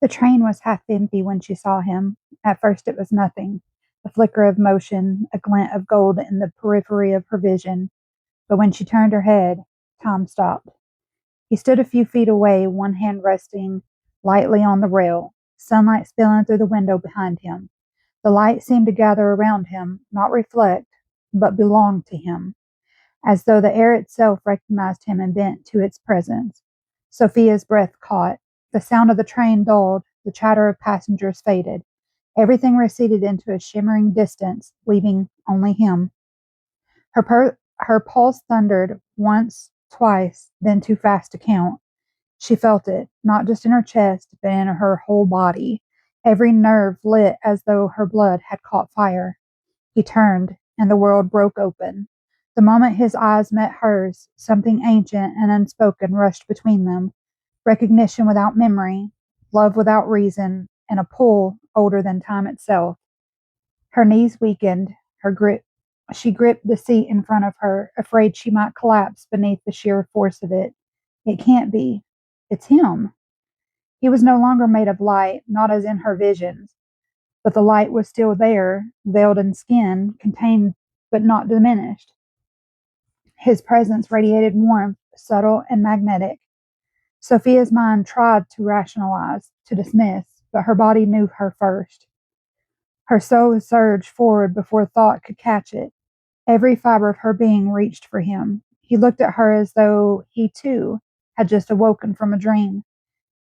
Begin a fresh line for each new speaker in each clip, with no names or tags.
The train was half empty when she saw him. At first it was nothing, a flicker of motion, a glint of gold in the periphery of her vision. But when she turned her head, time stopped. He stood a few feet away, one hand resting lightly on the rail, sunlight spilling through the window behind him. The light seemed to gather around him, not reflect, but belong to him, as though the air itself recognized him and bent to its presence. Sophia's breath caught. The sound of the train dulled, the chatter of passengers faded. Everything receded into a shimmering distance, leaving only him. Her pulse thundered once, twice, then too fast to count. She felt it, not just in her chest, but in her whole body. Every nerve lit as though her blood had caught fire. He turned, and the world broke open. The moment his eyes met hers, something ancient and unspoken rushed between them. Recognition without memory, love without reason, and a pull older than time itself. Her knees weakened, she gripped the seat in front of her, afraid she might collapse beneath the sheer force of it. It can't be. It's him. He was no longer made of light, not as in her visions, but the light was still there, veiled in skin, contained but not diminished. His presence radiated warmth, subtle and magnetic. Sophia's mind tried to rationalize, to dismiss, but her body knew her first. Her soul surged forward before thought could catch it. Every fiber of her being reached for him. He looked at her as though he, too, had just awoken from a dream.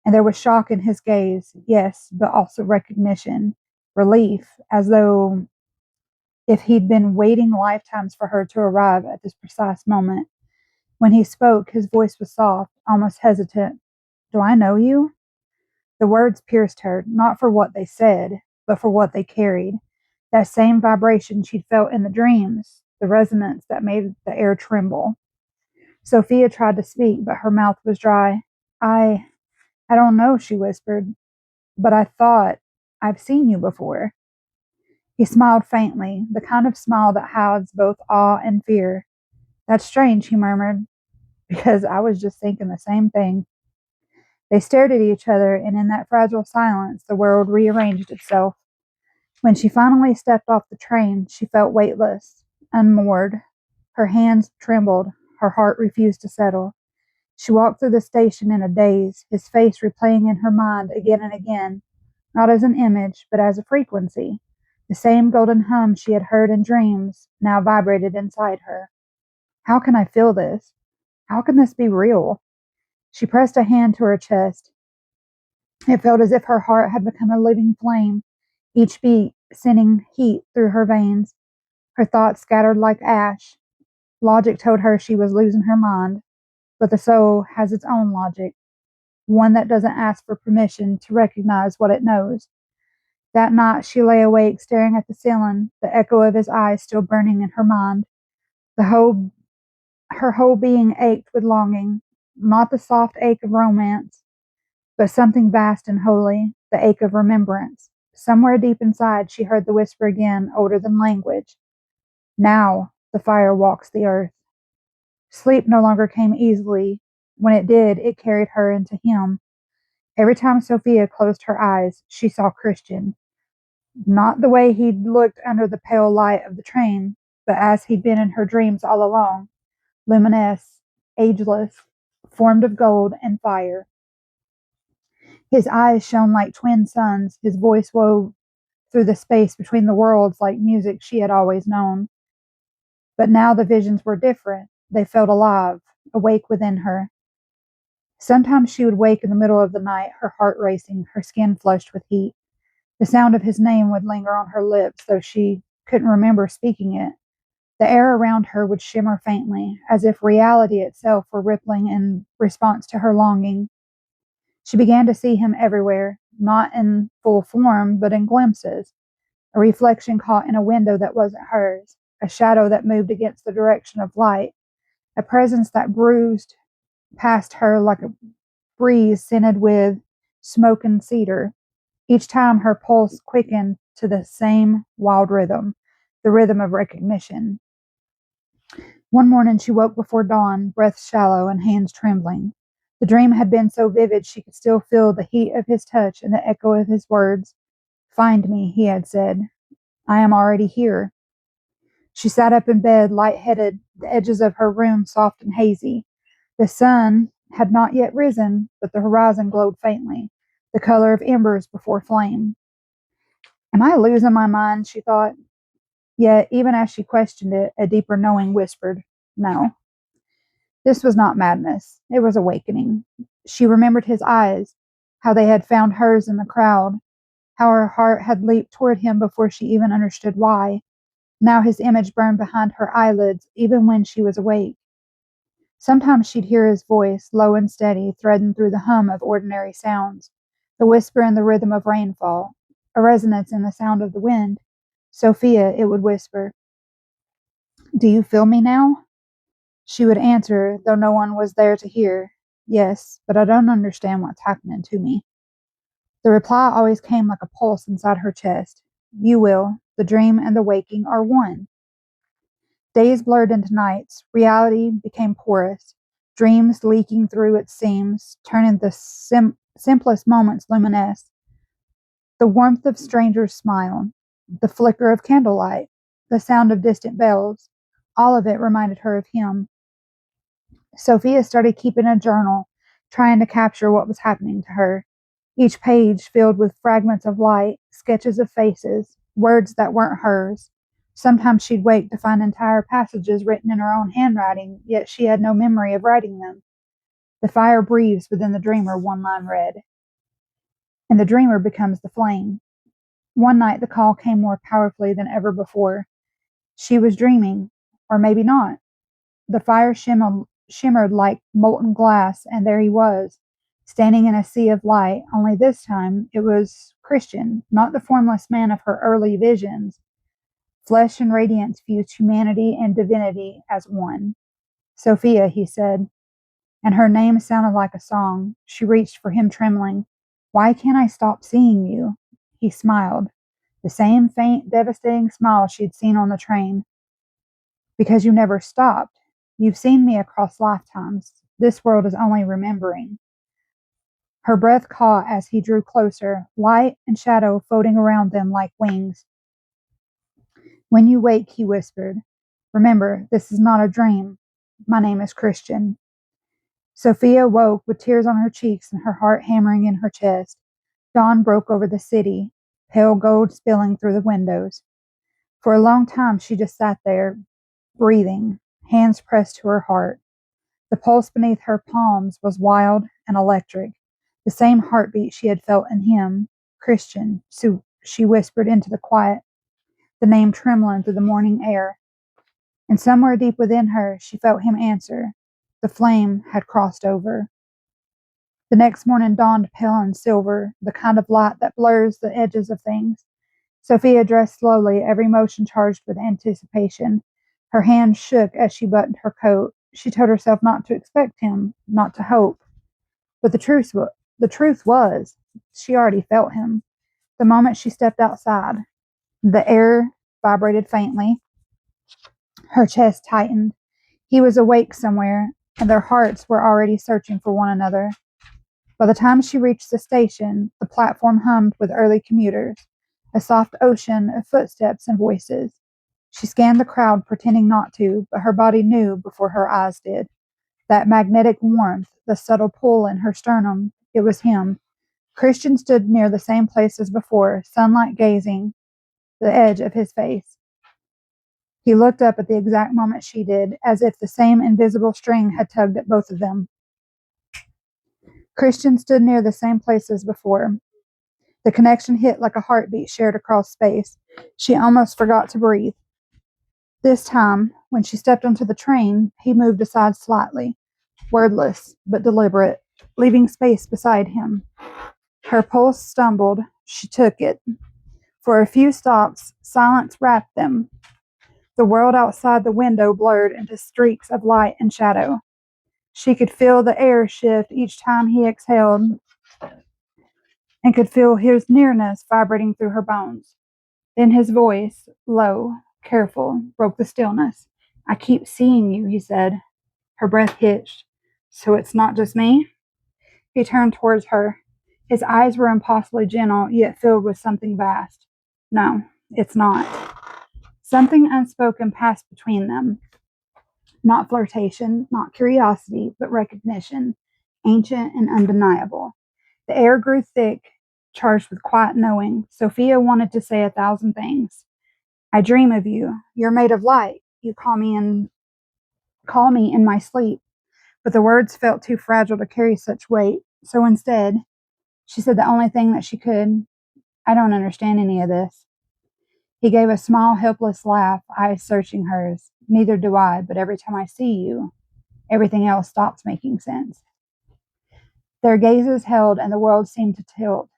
And there was shock in his gaze, yes, but also recognition, relief, as though if he'd been waiting lifetimes for her to arrive at this precise moment. When he spoke, his voice was soft, almost hesitant. "Do I know you?" The words pierced her, not for what they said, but for what they carried. That same vibration she'd felt in the dreams, the resonance that made the air tremble. Sophia tried to speak, but her mouth was dry. I don't know," she whispered, "but I thought I've seen you before." He smiled faintly, the kind of smile that hides both awe and fear. "That's strange," he murmured, "because I was just thinking the same thing." They stared at each other, and in that fragile silence, the world rearranged itself. When she finally stepped off the train, she felt weightless, unmoored. Her hands trembled, her heart refused to settle. She walked through the station in a daze, his face replaying in her mind again and again, not as an image, but as a frequency. The same golden hum she had heard in dreams now vibrated inside her. How can I feel this? How can this be real? She pressed a hand to her chest. It felt as if her heart had become a living flame, each beat sending heat through her veins. Her thoughts scattered like ash. Logic told her she was losing her mind, but the soul has its own logic, one that doesn't ask for permission to recognize what it knows. That night she lay awake staring at the ceiling, the echo of his eyes still burning in her mind. The whole Her whole being ached with longing, not the soft ache of romance, but something vast and holy, the ache of remembrance. Somewhere deep inside she heard the whisper again, older than language. Now the fire walks the earth. Sleep no longer came easily. When it did, it carried her into him. Every time Sophia closed her eyes, she saw Christian. Not the way he'd looked under the pale light of the train, but as he'd been in her dreams all along, luminous, ageless, formed of gold and fire. His eyes shone like twin suns, his voice wove through the space between the worlds like music she had always known. But now the visions were different. They felt alive, awake within her. Sometimes she would wake in the middle of the night, her heart racing, her skin flushed with heat. The sound of his name would linger on her lips, though she couldn't remember speaking it. The air around her would shimmer faintly, as if reality itself were rippling in response to her longing. She began to see him everywhere, not in full form, but in glimpses. A reflection caught in a window that wasn't hers, a shadow that moved against the direction of light, a presence that bruised past her like a breeze scented with smoke and cedar. Each time her pulse quickened to the same wild rhythm, the rhythm of recognition. One morning she woke before dawn, breath shallow and hands trembling. The dream had been so vivid she could still feel the heat of his touch and the echo of his words. "Find me," he had said. "I am already here." She sat up in bed, light-headed, the edges of her room soft and hazy. The sun had not yet risen, but the horizon glowed faintly, the color of embers before flame. "Am I losing my mind?" she thought. Yet, even as she questioned it, a deeper knowing whispered, "No." This was not madness. It was awakening. She remembered his eyes, how they had found hers in the crowd, how her heart had leaped toward him before she even understood why. Now his image burned behind her eyelids, even when she was awake. Sometimes she'd hear his voice, low and steady, threading through the hum of ordinary sounds, the whisper and the rhythm of rainfall, a resonance in the sound of the wind. "Sophia," it would whisper, "do you feel me now?" She would answer, though no one was there to hear, "Yes, but I don't understand what's happening to me." The reply always came like a pulse inside her chest. "You will. The dream and the waking are one." Days blurred into nights. Reality became porous. Dreams leaking through its seams, turning the simplest moments luminous. The warmth of strangers' smile, the flicker of candlelight, the sound of distant bells, all of it reminded her of him. Sophia started keeping a journal, trying to capture what was happening to her. Each page filled with fragments of light, sketches of faces, words that weren't hers. Sometimes she'd wake to find entire passages written in her own handwriting, yet she had no memory of writing them. "The fire breathes within the dreamer," one line read, "and the dreamer becomes the flame." One night the call came more powerfully than ever before. She was dreaming, or maybe not. The fire shimmered like molten glass, and there he was, standing in a sea of light, only this time it was Christian, not the formless man of her early visions. Flesh and radiance fused humanity and divinity as one. "Sophia," he said, and her name sounded like a song. She reached for him trembling. "Why can't I stop seeing you?" He smiled, the same faint, devastating smile she'd seen on the train. "Because you never stopped. You've seen me across lifetimes. This world is only remembering." Her breath caught as he drew closer, light and shadow floating around them like wings. "When you wake," he whispered, "remember, this is not a dream. My name is Christian." Sophia woke with tears on her cheeks and her heart hammering in her chest. Dawn broke over the city, pale gold spilling through the windows. For a long time she just sat there, breathing, hands pressed to her heart. The pulse beneath her palms was wild and electric, the same heartbeat she had felt in him. "Christian," she whispered into the quiet, the name trembling through the morning air. And somewhere deep within her, she felt him answer. The flame had crossed over. The next morning dawned pale and silver, the kind of light that blurs the edges of things. Sophia dressed slowly, every motion charged with anticipation. Her hands shook as she buttoned her coat. She told herself not to expect him, not to hope. But the truth was, she already felt him. The moment she stepped outside, the air vibrated faintly. Her chest tightened. He was awake somewhere, and their hearts were already searching for one another. By the time she reached the station, the platform hummed with early commuters, a soft ocean of footsteps and voices. She scanned the crowd, pretending not to, but her body knew before her eyes did. That magnetic warmth, the subtle pull in her sternum, it was him. Christian stood near the same place as before, sunlight gazing the edge of his face. He looked up at the exact moment she did, as if the same invisible string had tugged at both of them. Christian stood near the same place as before. The connection hit like a heartbeat shared across space. She almost forgot to breathe. This time, when she stepped onto the train, he moved aside slightly, wordless but deliberate, leaving space beside him. Her pulse stumbled. She took it. For a few stops, silence wrapped them. The world outside the window blurred into streaks of light and shadow. She could feel the air shift each time he exhaled, and could feel his nearness vibrating through her bones. Then his voice, low, careful, broke the stillness. "I keep seeing you," he said. Her breath hitched. "So it's not just me?" He turned towards her. His eyes were impossibly gentle, yet filled with something vast. No, it's not. Something unspoken passed between them. Not flirtation, not curiosity, but recognition, ancient and undeniable. The air grew thick, charged with quiet knowing. Sophia wanted to say 1,000 things. I dream of you. You're made of light. You call me in my sleep. But the words felt too fragile to carry such weight. So instead, she said the only thing that she could. I don't understand any of this. He gave a small, helpless laugh, eyes searching hers. Neither do I, but every time I see you, everything else stops making sense. Their gazes held, and the world seemed to tilt.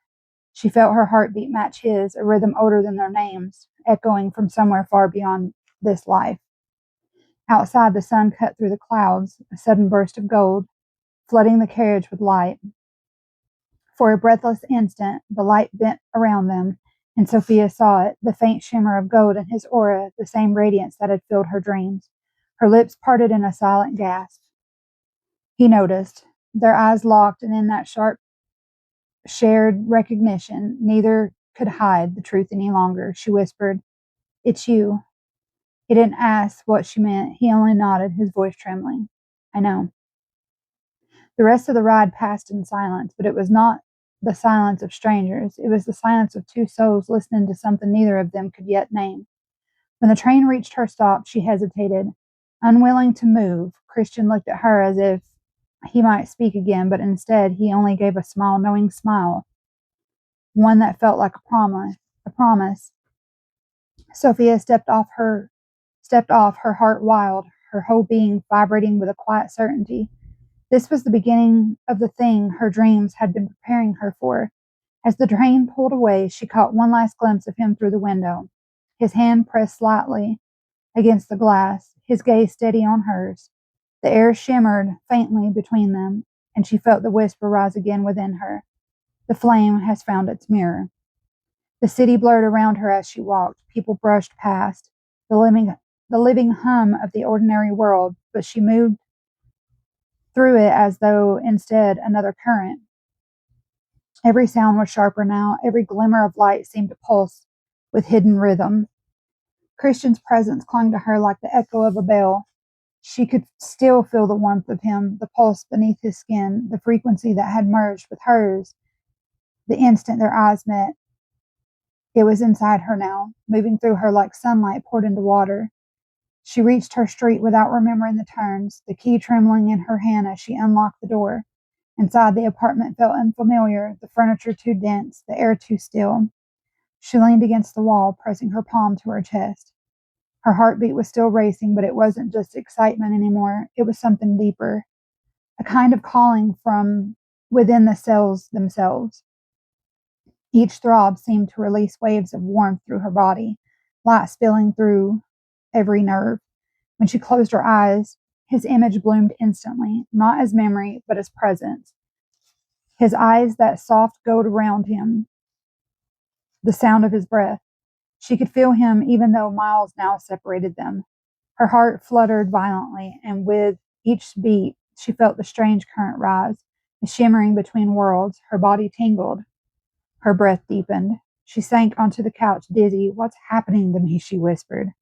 She felt her heartbeat match his, a rhythm older than their names, echoing from somewhere far beyond this life. Outside, the sun cut through the clouds, a sudden burst of gold, flooding the carriage with light. For a breathless instant, the light bent around them, and Sophia saw it, the faint shimmer of gold in his aura, the same radiance that had filled her dreams. Her lips parted in a silent gasp. He noticed. Their eyes locked, and in that sharp, shared recognition, neither could hide the truth any longer. She whispered, "It's you." He didn't ask what she meant. He only nodded, his voice trembling. "I know." The rest of the ride passed in silence, but it was not the silence of strangers. It was the silence of two souls listening to something neither of them could yet name. When the train reached her stop, she hesitated. Unwilling to move, Christian looked at her as if he might speak again, but instead he only gave a small, knowing smile, one that felt like a promise. Sophia stepped off, her heart wild, her whole being vibrating with a quiet certainty. This was the beginning of the thing her dreams had been preparing her for. As the train pulled away, she caught one last glimpse of him through the window. His hand pressed slightly against the glass, his gaze steady on hers. The air shimmered faintly between them, and she felt the whisper rise again within her. The flame has found its mirror. The city blurred around her as she walked. People brushed past, the living hum of the ordinary world, but she moved through it as though instead another current. Every sound was sharper now. Every glimmer of light seemed to pulse with hidden rhythm. Christian's presence clung to her like the echo of a bell. She could still feel the warmth of him, the pulse beneath his skin, the frequency that had merged with hers the instant their eyes met. It was inside her now, moving through her like sunlight poured into water. She reached her street without remembering the turns, the key trembling in her hand as she unlocked the door. Inside, the apartment felt unfamiliar, the furniture too dense, the air too still. She leaned against the wall, pressing her palm to her chest. Her heartbeat was still racing, but it wasn't just excitement anymore. It was something deeper, a kind of calling from within the cells themselves. Each throb seemed to release waves of warmth through her body, light spilling through every nerve. When she closed her eyes, his image bloomed instantly, not as memory, but as presence. His eyes, that soft gold around him, the sound of his breath. She could feel him even though miles now separated them. Her heart fluttered violently, and with each beat, she felt the strange current rise, shimmering between worlds. Her body tingled. Her breath deepened. She sank onto the couch, dizzy. "What's happening to me?" she whispered.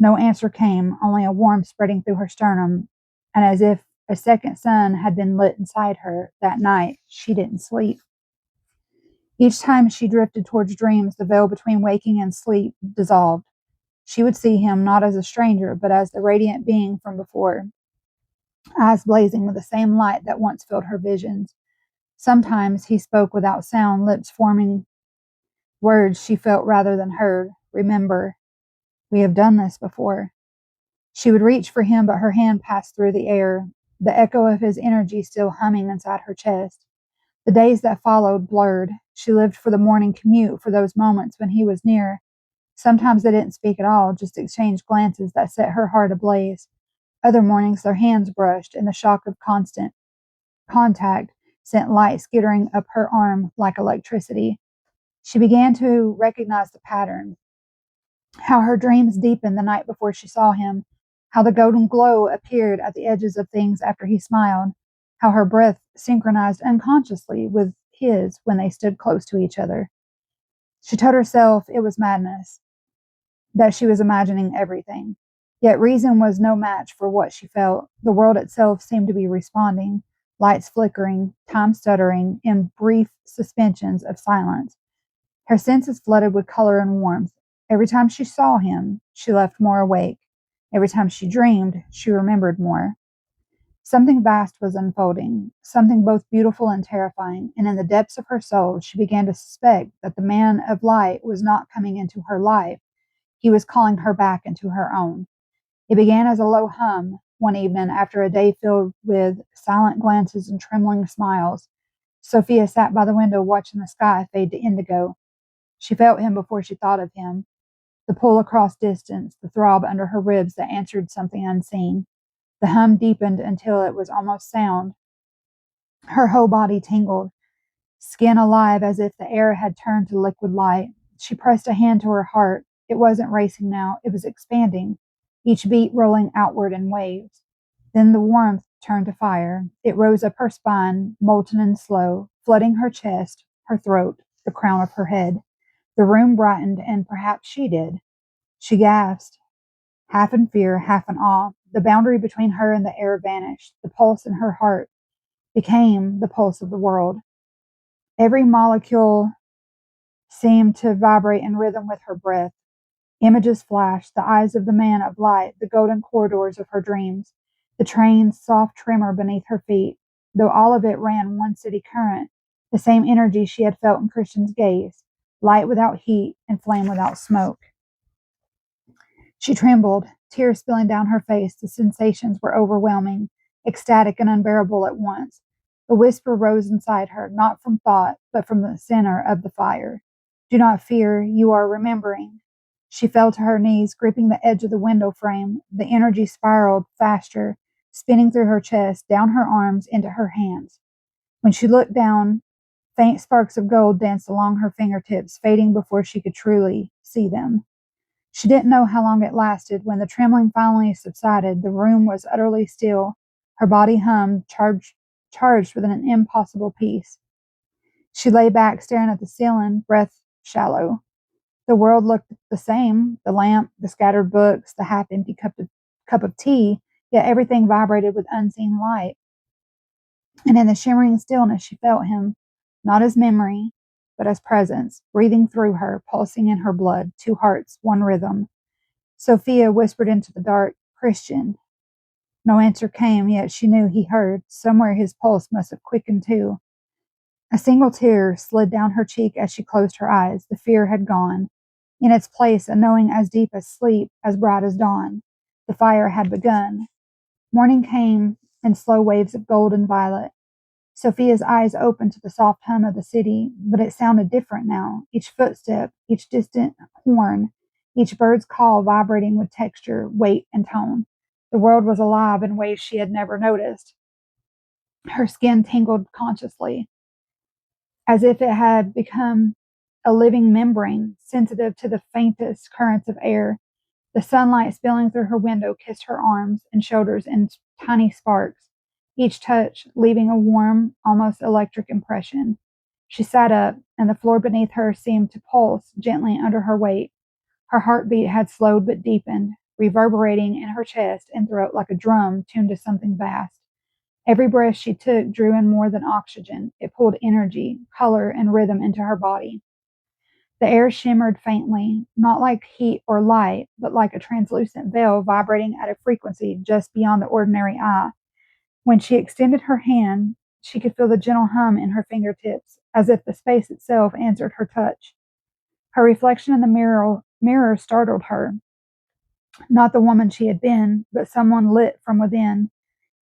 No answer came, only a warmth spreading through her sternum, and as if a second sun had been lit inside her. That night, she didn't sleep. Each time she drifted towards dreams, the veil between waking and sleep dissolved. She would see him not as a stranger, but as the radiant being from before, eyes blazing with the same light that once filled her visions. Sometimes he spoke without sound, lips forming words she felt rather than heard. "Remember, we have done this before." She would reach for him, but her hand passed through the air, the echo of his energy still humming inside her chest. The days that followed blurred. She lived for the morning commute, for those moments when he was near. Sometimes they didn't speak at all, just exchanged glances that set her heart ablaze. Other mornings their hands brushed, and the shock of constant contact sent light skittering up her arm like electricity. She began to recognize the pattern, how her dreams deepened the night before she saw him, how the golden glow appeared at the edges of things after he smiled, how her breath synchronized unconsciously with his when they stood close to each other. She told herself it was madness, that she was imagining everything. Yet reason was no match for what she felt. The world itself seemed to be responding, lights flickering, time stuttering, in brief suspensions of silence. Her senses flooded with color and warmth. Every time she saw him, she left more awake. Every time she dreamed, she remembered more. Something vast was unfolding, something both beautiful and terrifying, and in the depths of her soul she began to suspect that the man of light was not coming into her life. He was calling her back into her own. It began as a low hum one evening after a day filled with silent glances and trembling smiles. Sophia sat by the window watching the sky fade to indigo. She felt him before she thought of him. The pull across distance, the throb under her ribs that answered something unseen. The hum deepened until it was almost sound. Her whole body tingled, skin alive as if the air had turned to liquid light. She pressed a hand to her heart. It wasn't racing now, it was expanding, each beat rolling outward in waves. Then the warmth turned to fire. It rose up her spine, molten and slow, flooding her chest, her throat, the crown of her head. The room brightened, and perhaps she did. She gasped, half in fear, half in awe. The boundary between her and the air vanished. The pulse in her heart became the pulse of the world. Every molecule seemed to vibrate in rhythm with her breath. Images flashed, the eyes of the man of light, the golden corridors of her dreams, the train's soft tremor beneath her feet. Though all of it ran one city current, the same energy she had felt in Christian's gaze, light without heat and flame without smoke. She trembled, tears spilling down her face. The sensations were overwhelming, ecstatic and unbearable at once. The whisper rose inside her, not from thought, but from the center of the fire. Do not fear, you are remembering. She fell to her knees, gripping the edge of the window frame. The energy spiraled faster, spinning through her chest, down her arms, into her hands. When she looked down, faint sparks of gold danced along her fingertips, fading before she could truly see them. She didn't know how long it lasted. When the trembling finally subsided, the room was utterly still. Her body hummed, charged with an impossible peace. She lay back, staring at the ceiling, breath shallow. The world looked the same, the lamp, the scattered books, the half-empty cup of tea, yet everything vibrated with unseen light. And in the shimmering stillness she felt him, not as memory, but as presence, breathing through her, pulsing in her blood, two hearts, one rhythm. Sophia whispered into the dark, "Christian." No answer came, yet she knew he heard. Somewhere his pulse must have quickened too. A single tear slid down her cheek as she closed her eyes. The fear had gone. In its place, a knowing as deep as sleep, as bright as dawn. The fire had begun. Morning came in slow waves of gold and violet. Sophia's eyes opened to the soft hum of the city, but it sounded different now. Each footstep, each distant horn, each bird's call vibrating with texture, weight, and tone. The world was alive in ways she had never noticed. Her skin tingled consciously, as if it had become a living membrane, sensitive to the faintest currents of air. The sunlight spilling through her window kissed her arms and shoulders in tiny sparks, each touch leaving a warm, almost electric impression. She sat up, and the floor beneath her seemed to pulse gently under her weight. Her heartbeat had slowed but deepened, reverberating in her chest and throat like a drum tuned to something vast. Every breath she took drew in more than oxygen. It pulled energy, color, and rhythm into her body. The air shimmered faintly, not like heat or light, but like a translucent veil vibrating at a frequency just beyond the ordinary eye. When she extended her hand, she could feel the gentle hum in her fingertips, as if the space itself answered her touch. Her reflection in the mirror startled her. Not the woman she had been, but someone lit from within.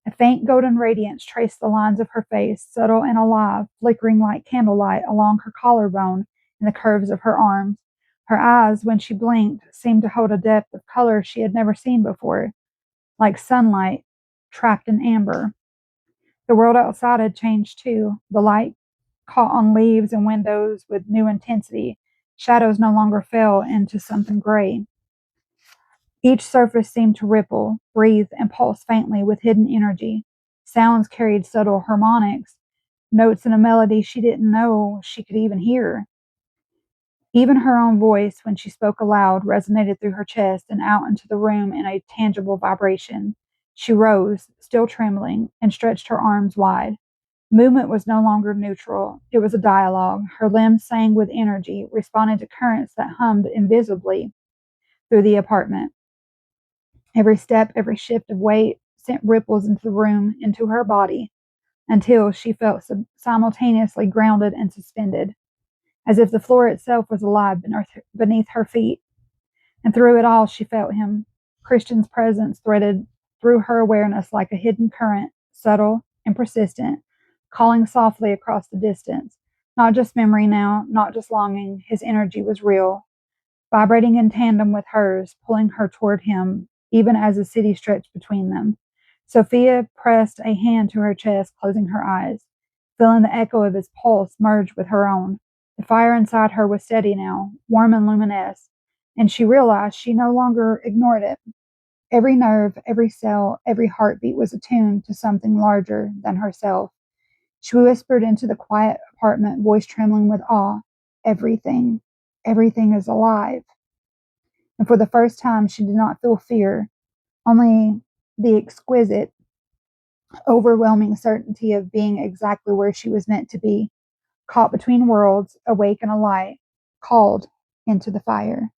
A faint golden radiance traced the lines of her face, subtle and alive, flickering like candlelight along her collarbone and the curves of her arms. Her eyes, when she blinked, seemed to hold a depth of color she had never seen before, like sunlight trapped in amber. The world outside had changed too. The light caught on leaves and windows with new intensity. Shadows no longer fell into something gray. Each surface seemed to ripple, breathe, and pulse faintly with hidden energy. Sounds carried subtle harmonics, notes in a melody she didn't know she could even hear. Even her own voice, when she spoke aloud, resonated through her chest and out into the room in a tangible vibration. She rose, still trembling, and stretched her arms wide. Movement was no longer neutral. It was a dialogue. Her limbs sang with energy, responding to currents that hummed invisibly through the apartment. Every step, every shift of weight sent ripples into the room, into her body, until she felt simultaneously grounded and suspended, as if the floor itself was alive beneath her feet. And through it all, she felt him. Christian's presence threaded through her awareness like a hidden current, subtle and persistent, calling softly across the distance. Not just memory now, not just longing. His energy was real, vibrating in tandem with hers, pulling her toward him, even as the city stretched between them. Sophia pressed a hand to her chest, closing her eyes, feeling the echo of his pulse merge with her own. The fire inside her was steady now, warm and luminous, and she realized she no longer ignored it. Every nerve, every cell, every heartbeat was attuned to something larger than herself. She whispered into the quiet apartment, voice trembling with awe. Everything, everything is alive. And for the first time, she did not feel fear, only the exquisite, overwhelming certainty of being exactly where she was meant to be, caught between worlds, awake and alight, called into the fire.